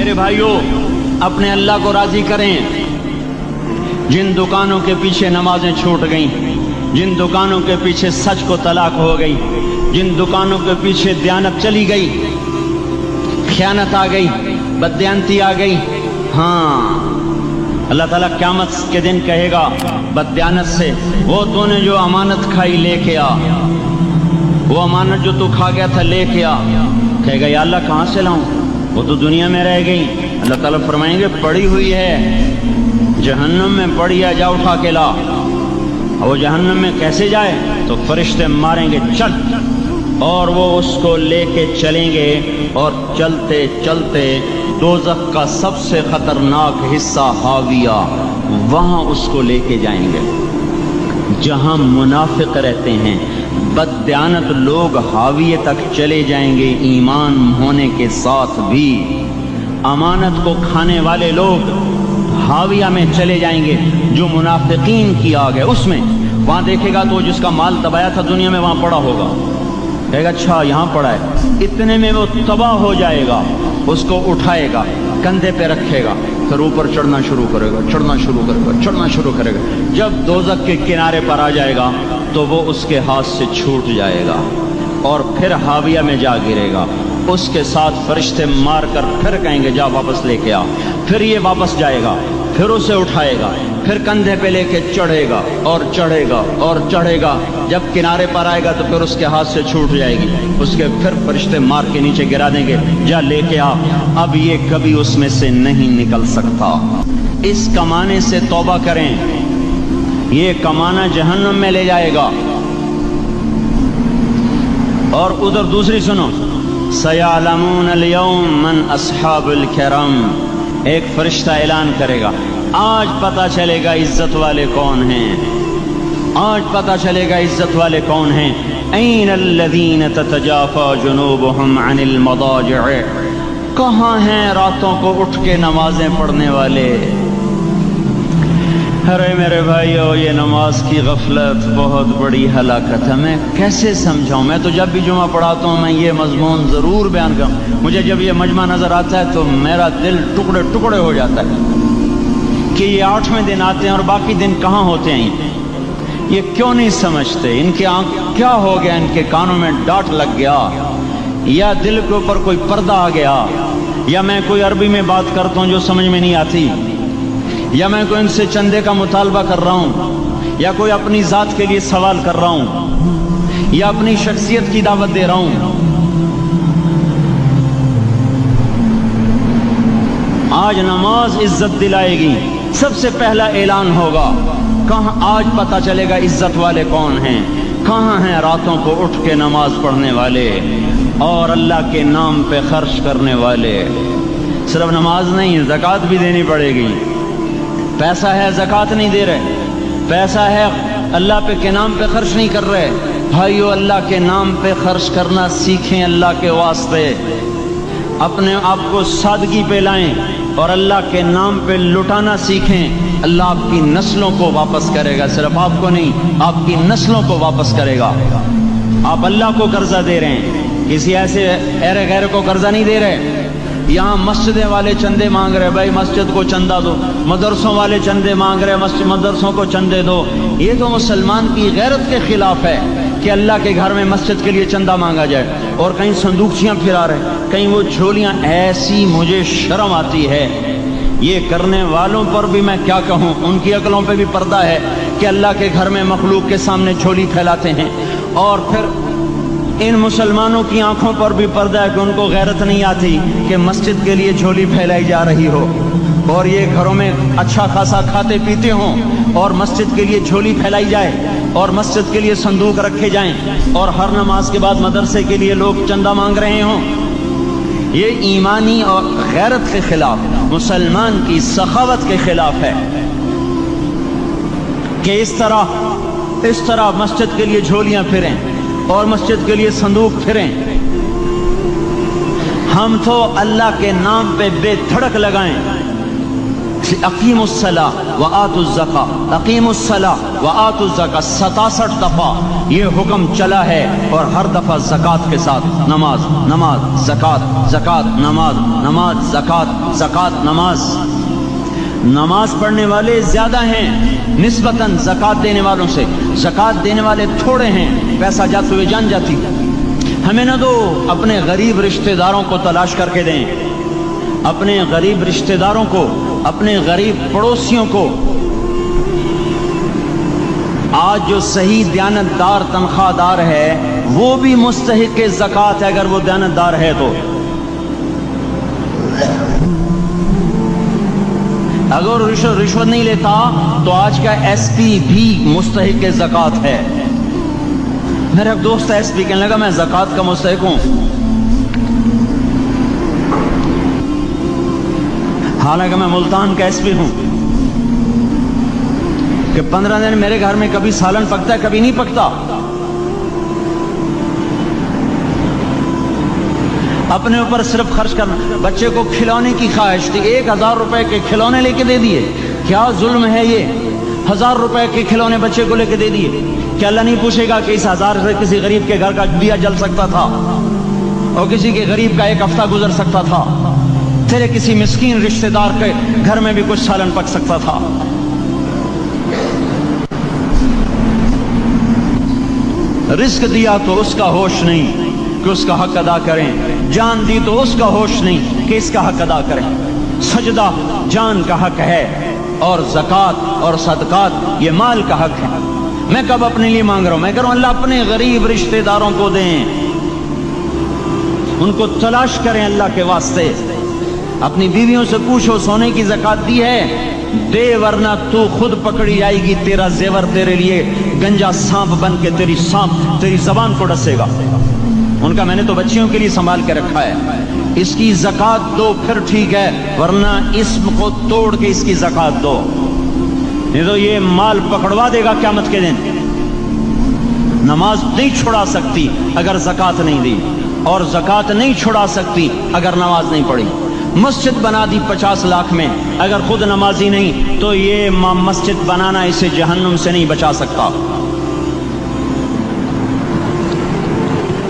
میرے بھائیوں اپنے اللہ کو راضی کریں۔ جن دکانوں کے پیچھے نمازیں چھوٹ گئیں، جن دکانوں کے پیچھے سچ کو طلاق ہو گئی، جن دکانوں کے پیچھے دیانت چلی گئی، خیانت آ گئی، بددیانتی آ گئی، ہاں اللہ تعالیٰ قیامت کے دن کہے گا بددیانت سے، وہ تو نے جو امانت کھائی لے کے آ، وہ امانت جو تو کھا گیا تھا لے کے آ۔ کہے گا یا اللہ کہاں سے لاؤں، وہ تو دنیا میں رہ گئی۔ اللہ تعالیٰ فرمائیں گے پڑی ہوئی ہے جہنم میں، پڑی ہے، جا اٹھا کے لا۔ وہ جہنم میں کیسے جائے؟ تو فرشتے ماریں گے چل، اور وہ اس کو لے کے چلیں گے، اور چلتے چلتے دوزخ کا سب سے خطرناک حصہ حاویہ، وہاں اس کو لے کے جائیں گے جہاں منافق رہتے ہیں۔ بددیانت لوگ حاویہ تک چلے جائیں گے ایمان ہونے کے ساتھ بھی۔ امانت کو کھانے والے لوگ حاویہ میں چلے جائیں گے، جو منافقین کی آگ ہے اس میں۔ وہاں دیکھے گا تو جس کا مال دبایا تھا دنیا میں وہاں پڑا ہوگا، کہے گا اچھا یہاں پڑا ہے، اتنے میں وہ تباہ ہو جائے گا، اس کو اٹھائے گا، کندھے پہ رکھے گا، پھر اوپر چڑھنا شروع کرے گا، چڑھنا شروع کرے گا، چڑھنا شروع کرے گا۔ جب دوزخ کے کنارے پر آ جائے گا تو وہ اس کے ہاتھ سے چھوٹ جائے گا اور پھر حاویہ میں جا گرے گا۔ اس کے ساتھ فرشتے مار کر پھر کہیں گے جا واپس لے کے آ، پھر یہ واپس جائے گا، پھر اسے اٹھائے گا، پھر کندھے پہ لے کے چڑھے گا اور چڑھے گا اور چڑھے گا۔ جب کنارے پر آئے گا تو پھر اس کے ہاتھ سے چھوٹ جائے گی، اس کے پھر فرشتے مار کے نیچے گرا دیں گے، جا لے کے آ۔ اب یہ کبھی اس میں سے نہیں نکل سکتا۔ اس کمانے سے توبہ کریں، یہ کمانا جہنم میں لے جائے گا۔ اور ادھر دوسری سنو، سَيَعْلَمُونَ الْيَوْمَ مَنْ أَصْحَابُ الْكِرَامِ، ایک فرشتہ اعلان کرے گا آج پتہ چلے گا عزت والے کون ہیں، آج پتہ چلے گا عزت والے کون ہیں۔ أَيْنَ الَّذِينَ تَتَجَافَى جُنُوبُهُمْ عَنِ الْمَضَاجِعِ، کہاں ہیں راتوں کو اٹھ کے نمازیں پڑھنے والے؟ ارے میرے بھائیو، یہ نماز کی غفلت بہت بڑی ہلاکت ہے۔ میں کیسے سمجھاؤں؟ میں تو جب بھی جمعہ پڑھاتا ہوں میں یہ مضمون ضرور بیان کروں، مجھے جب یہ مجمع نظر آتا ہے تو میرا دل ٹکڑے ٹکڑے ہو جاتا ہے کہ یہ 8ویں دن آتے ہیں اور باقی دن کہاں ہوتے ہیں؟ یہ کیوں نہیں سمجھتے؟ ان کے آنکھ کیا ہو گیا؟ ان کے کانوں میں ڈاٹ لگ گیا، یا دل کے اوپر کوئی پردہ آ گیا، یا میں کوئی عربی میں بات کرتا ہوں جو سمجھ میں نہیں آتی، یا میں کوئی ان سے چندے کا مطالبہ کر رہا ہوں، یا کوئی اپنی ذات کے لیے سوال کر رہا ہوں، یا اپنی شخصیت کی دعوت دے رہا ہوں۔ آج نماز عزت دلائے گی، سب سے پہلا اعلان ہوگا، کہاں آج پتہ چلے گا عزت والے کون ہیں، کہاں ہیں راتوں کو اٹھ کے نماز پڑھنے والے اور اللہ کے نام پہ خرچ کرنے والے۔ صرف نماز نہیں، زکوٰۃ بھی دینی پڑے گی۔ پیسہ ہے زکوٰۃ نہیں دے رہے، پیسہ ہے اللہ پہ کے نام پہ خرچ نہیں کر رہے۔ بھائیو اللہ کے نام پہ خرچ کرنا سیکھیں، اللہ کے واسطے اپنے آپ کو سادگی پہ لائیں اور اللہ کے نام پہ لٹانا سیکھیں۔ اللہ آپ کی نسلوں کو واپس کرے گا، صرف آپ کو نہیں، آپ کی نسلوں کو واپس کرے گا۔ آپ اللہ کو قرضہ دے رہے ہیں، کسی ایسے ایرے غیر کو قرضہ نہیں دے رہے۔ یہاں مسجدیں والے چندے مانگ رہے، بھائی مسجد کو چندہ دو، مدرسوں والے چندے مانگ رہے، مدرسوں کو چندے دو۔ یہ تو مسلمان کی غیرت کے خلاف ہے کہ اللہ کے گھر میں مسجد کے لیے چندہ مانگا جائے، اور کہیں صندوقچیاں پھرا رہے، کہیں وہ جھولیاں۔ ایسی مجھے شرم آتی ہے، یہ کرنے والوں پر بھی میں کیا کہوں، ان کی عقلوں پہ بھی پردہ ہے کہ اللہ کے گھر میں مخلوق کے سامنے جھولی پھیلاتے ہیں، اور پھر ان مسلمانوں کی آنکھوں پر بھی پردہ ہے کہ ان کو غیرت نہیں آتی کہ مسجد کے لیے جھولی پھیلائی جا رہی ہو، اور یہ گھروں میں اچھا خاصا کھاتے پیتے ہوں اور مسجد کے لیے جھولی پھیلائی جائے اور مسجد کے لیے صندوق رکھے جائیں، اور ہر نماز کے بعد مدرسے کے لیے لوگ چندہ مانگ رہے ہوں۔ یہ ایمانی اور غیرت کے خلاف، مسلمان کی سخاوت کے خلاف ہے کہ اس طرح مسجد کے لیے جھولیاں پھریں اور مسجد کے لیے صندوق پھریں۔ ہم تو اللہ کے نام پہ بے دھڑک لگائیں، اقیم الصلاۃ وآتوا الزکاۃ، اقیم الصلاۃ وآتوا الزکاۃ 67 دفعہ یہ حکم چلا ہے، اور ہر دفعہ زکوٰۃ کے ساتھ نماز، نماز، زکوٰۃ، زکوٰۃ، نماز، نماز، زکوٰۃ، زکوٰۃ، نماز۔ نماز پڑھنے والے زیادہ ہیں نسبتاً زکوٰۃ دینے والوں سے، زکوٰۃ دینے والے تھوڑے ہیں، پیسہ جاتے ہوئے جان جاتی۔ ہمیں نہ دو، اپنے غریب رشتہ داروں کو تلاش کر کے دیں، اپنے غریب رشتہ داروں کو، اپنے غریب پڑوسیوں کو۔ آج جو صحیح دیانت دار تنخواہ دار ہے وہ بھی مستحق زکوٰۃ ہے، اگر وہ دیانت دار ہے تو۔ اگر رشوت نہیں لیتا تو آج کا ایس پی بھی مستحق زکوٰۃ ہے۔ میرا ایک دوست ایس پی کہنے لگا میں زکوٰۃ کا مستحق ہوں، حالانکہ میں ملتان کا ایس پی ہوں، کہ 15 دن میرے گھر میں کبھی سالن پکتا ہے کبھی نہیں پکتا۔ اپنے اوپر صرف خرچ کرنا۔ بچے کو کھلونے کی خواہش تھی، 1000 روپے کے کھلونے لے کے دے دیے، کیا ظلم ہے یہ؟ 1000 روپے کے کھلونے بچے کو لے کے دے دیے، کیا اللہ نہیں پوچھے گا کہ اس 1000 سے کسی غریب کے گھر کا دیا جل سکتا تھا، اور کسی کے غریب کا ایک ہفتہ گزر سکتا تھا، تیرے کسی مسکین رشتہ دار کے گھر میں بھی کچھ سالن پک سکتا تھا۔ رزق دیا تو اس کا ہوش نہیں کہ اس کا حق ادا کریں، جان دی تو اس کا ہوش نہیں کہ اس کا حق ادا کریں۔ سجدہ جان کا حق ہے، اور زکوٰۃ اور صدقات یہ مال کا حق ہے۔ میں کب اپنے لیے مانگ رہا ہوں؟ میں کہہ رہا ہوں اللہ اپنے غریب رشتہ داروں کو دیں، ان کو تلاش کریں اللہ کے واسطے۔ اپنی بیویوں سے پوچھو سونے کی زکوٰۃ دی ہے؟ دے، ورنہ تو خود پکڑی جائے گی، تیرا زیور تیرے لیے گنجا سانپ بن کے تیری زبان کو ڈسے گا۔ ان کا میں نے تو بچیوں کے لیے سنبھال کے رکھا ہے، اس کی زکوٰۃ دو پھر ٹھیک ہے، ورنہ اسم کو توڑ کے اس کی زکوٰۃ دو، نہیں تو یہ مال پکڑوا دے گا قیامت کے دن۔ نماز نہیں چھڑا سکتی اگر زکوٰۃ نہیں دی، اور زکوٰۃ نہیں چھڑا سکتی اگر نماز نہیں پڑھی۔ مسجد بنا دی 50 لاکھ میں، اگر خود نمازی نہیں تو یہ مسجد بنانا اسے جہنم سے نہیں بچا سکتا۔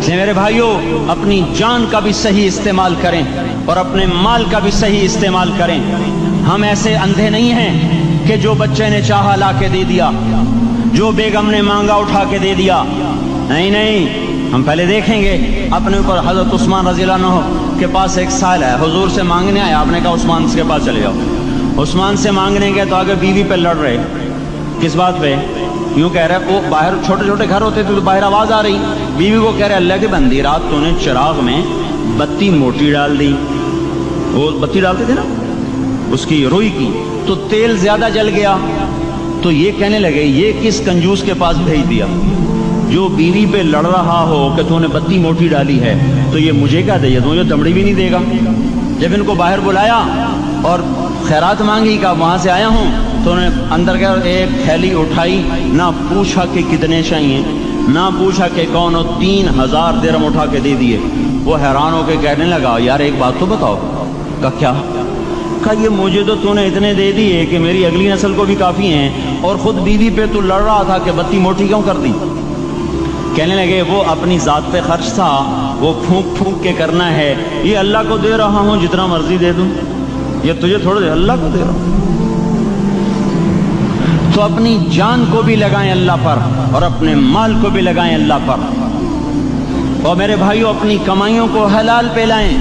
میرے بھائیوں، اپنی جان کا بھی صحیح استعمال کریں اور اپنے مال کا بھی صحیح استعمال کریں۔ ہم ایسے اندھے نہیں ہیں کہ جو بچے نے چاہا لا کے دے دیا، جو بیگم نے مانگا اٹھا کے دے دیا، نہیں نہیں، ہم پہلے دیکھیں گے اپنے اوپر۔ حضرت عثمان رضی اللہ عنہ کے پاس ایک سائل ہے، حضور سے مانگنے آیا، آپ نے کہا عثمان کے پاس چلے جاؤ۔ عثمان سے مانگنے گئے تو آگے بیوی پہ لڑ رہے، کس بات پہ؟ یوں کہہ رہے، وہ باہر چھوٹے چھوٹے گھر ہوتے تھے تو باہر آواز آ رہی، بیوی کو کہہ رہے اللہ کی بندی رات تو نے چراغ میں بتی موٹی ڈال دی، وہ بتی ڈالتے تھے نا اس کی روئی کی، تو تیل زیادہ جل گیا، تو یہ کہنے لگے یہ کس کنجوس کے پاس بھیج دیا؟ جو بیوی پہ لڑ رہا ہو کہ تو نے بتی موٹی ڈالی ہے تو یہ مجھے کیا دے گا؟ تو یہ دمڑی بھی نہیں دے گا۔ جب ان کو باہر بلایا اور خیرات مانگی کہ وہاں سے آیا ہوں، تو انہوں نے اندر گیا، ایک تھیلی اٹھائی، نہ پوچھا کہ کتنے چاہیے، نہ پوچھا کہ کون ہو، 3000 درہم اٹھا کے دے دیے۔ وہ حیران ہو کے کہنے لگا یار ایک بات تو بتاؤ۔ کہا کیا؟ کہا یہ مجھے تو نے اتنے دے دیے کہ میری اگلی نسل کو بھی کافی ہیں، اور خود بیوی پہ تو لڑ رہا تھا کہ بتی موٹی کیوں کر دی؟ کہنے لگے وہ اپنی ذات پہ خرچ تھا، وہ پھونک پھونک کے کرنا ہے، یہ اللہ کو دے رہا ہوں جتنا مرضی دے دوں، یہ تجھے تھوڑا دے، اللہ کو دے رہا ہوں۔ تو اپنی جان کو بھی لگائیں اللہ پر، اور اپنے مال کو بھی لگائیں اللہ پر۔ اور میرے بھائیوں، اپنی کمائیوں کو حلال پہ لائیں،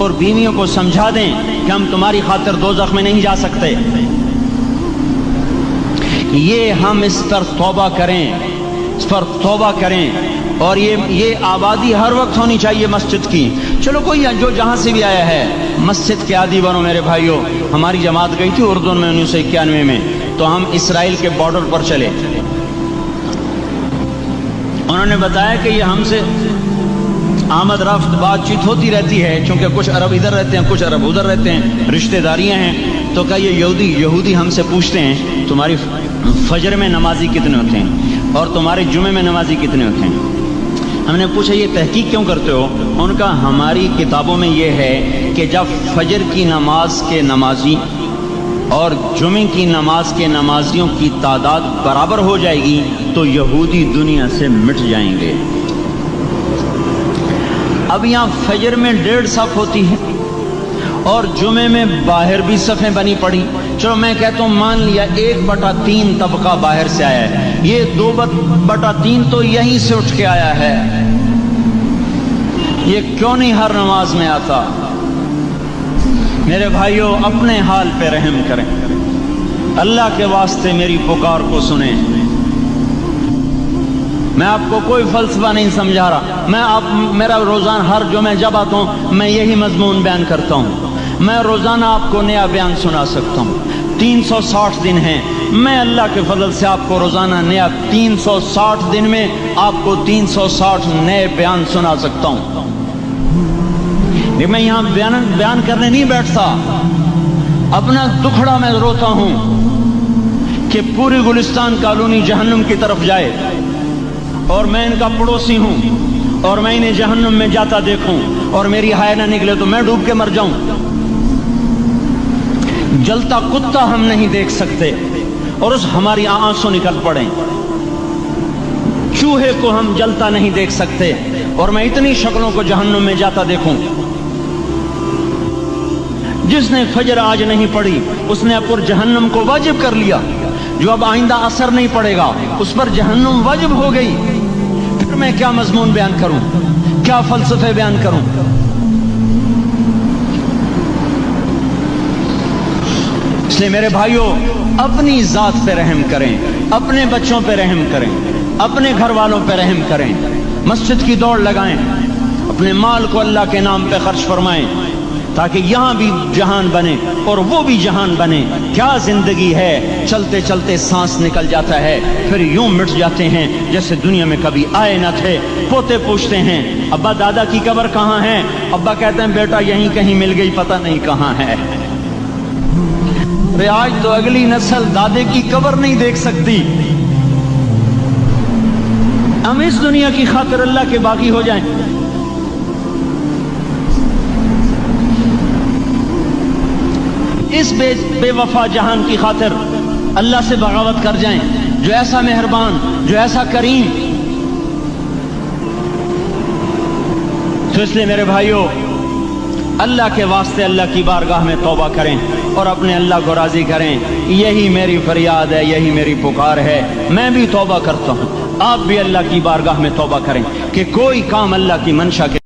اور بیویوں کو سمجھا دیں کہ ہم تمہاری خاطر دوزخ میں نہیں جا سکتے۔ یہ ہم اس پر توبہ کریں، اس پر توبہ کریں، اور یہ آبادی ہر وقت ہونی چاہیے مسجد کی۔ چلو کوئی جو جہاں سے بھی آیا ہے مسجد کے عادی بنو میرے بھائیوں۔ ہماری جماعت گئی تھی اردن میں 1991 میں، تو ہم اسرائیل کے بارڈر پر چلے۔ انہوں نے بتایا کہ یہ ہم سے آمد رفت بات چیت ہوتی رہتی ہے، چونکہ کچھ عرب ادھر رہتے ہیں کچھ عرب ادھر رہتے ہیں، رشتہ داریاں ہیں۔ تو کہا یہ یہودی ہم سے پوچھتے ہیں تمہاری فجر میں نمازی کتنے ہوتے ہیں اور تمہارے جمعے میں نمازی کتنے ہوتے ہیں؟ ہم نے پوچھا یہ تحقیق کیوں کرتے ہو؟ ان کا ہماری کتابوں میں یہ ہے کہ جب فجر کی نماز کے نمازی اور جمعے کی نماز کے نمازیوں کی تعداد برابر ہو جائے گی تو یہودی دنیا سے مٹ جائیں گے۔ اب یہاں فجر میں 1.5 صف ہوتی ہے اور جمعے میں باہر بھی صفیں بنی پڑی، چلو میں کہتا ہوں مان لیا 1/3 طبقہ باہر سے آیا ہے، یہ 2/3 تو یہیں سے اٹھ کے آیا ہے، یہ کیوں نہیں ہر نماز میں آتا؟ میرے بھائیوں اپنے حال پہ رحم کریں، اللہ کے واسطے میری پکار کو سنیں۔ میں آپ کو کوئی فلسفہ نہیں سمجھا رہا، میرا روزانہ ہر جمعہ جب آتا ہوں میں یہی مضمون بیان کرتا ہوں، میں روزانہ آپ کو نیا بیان سنا سکتا ہوں۔ 360 دن ہیں، میں اللہ کے فضل سے آپ کو روزانہ نیا 360 دن میں آپ کو 360 نئے بیان سنا سکتا ہوں۔ میں یہاں بیان کرنے نہیں بیٹھتا، اپنا دکھڑا میں روتا ہوں کہ پوری گلستان کالونی جہنم کی طرف جائے اور میں ان کا پڑوسی ہوں اور میں انہیں جہنم میں جاتا دیکھوں اور میری ہائے نہ نکلے تو میں ڈوب کے مر جاؤں۔ جلتا کتا ہم نہیں دیکھ سکتے اور اس ہماری آنسو نکل پڑیں، چوہے کو ہم جلتا نہیں دیکھ سکتے اور میں اتنی شکلوں کو جہنم میں جاتا دیکھوں۔ جس نے فجر آج نہیں پڑھی اس نے پر جہنم کو واجب کر لیا، جو اب آئندہ اثر نہیں پڑے گا اس پر جہنم واجب ہو گئی، پھر میں کیا مضمون بیان کروں، کیا فلسفے بیان کروں؟ اس لیے میرے بھائیوں اپنی ذات پہ رحم کریں، اپنے بچوں پہ رحم کریں، اپنے گھر والوں پہ رحم کریں، مسجد کی دوڑ لگائیں، اپنے مال کو اللہ کے نام پہ خرچ فرمائیں تاکہ یہاں بھی جہان بنے اور وہ بھی جہان بنے۔ کیا زندگی ہے، چلتے چلتے سانس نکل جاتا ہے پھر یوں مٹ جاتے ہیں جیسے دنیا میں کبھی آئے نہ تھے۔ پوتے پوچھتے ہیں ابا دادا کی قبر کہاں ہے؟ ابا کہتے ہیں بیٹا یہیں کہیں مل گئی، پتہ نہیں کہاں ہے۔ آج تو اگلی نسل دادے کی قبر نہیں دیکھ سکتی، ہم اس دنیا کی خاطر اللہ کے باقی ہو جائیں۔ اس بے وفا جہان کی خاطر اللہ سے بغاوت کر جائیں جو ایسا مہربان، جو ایسا کریم۔ تو اس لیے میرے بھائیوں اللہ کے واسطے اللہ کی بارگاہ میں توبہ کریں اور اپنے اللہ کو راضی کریں، یہی میری فریاد ہے، یہی میری پکار ہے۔ میں بھی توبہ کرتا ہوں، آپ بھی اللہ کی بارگاہ میں توبہ کریں کہ کوئی کام اللہ کی منشا کے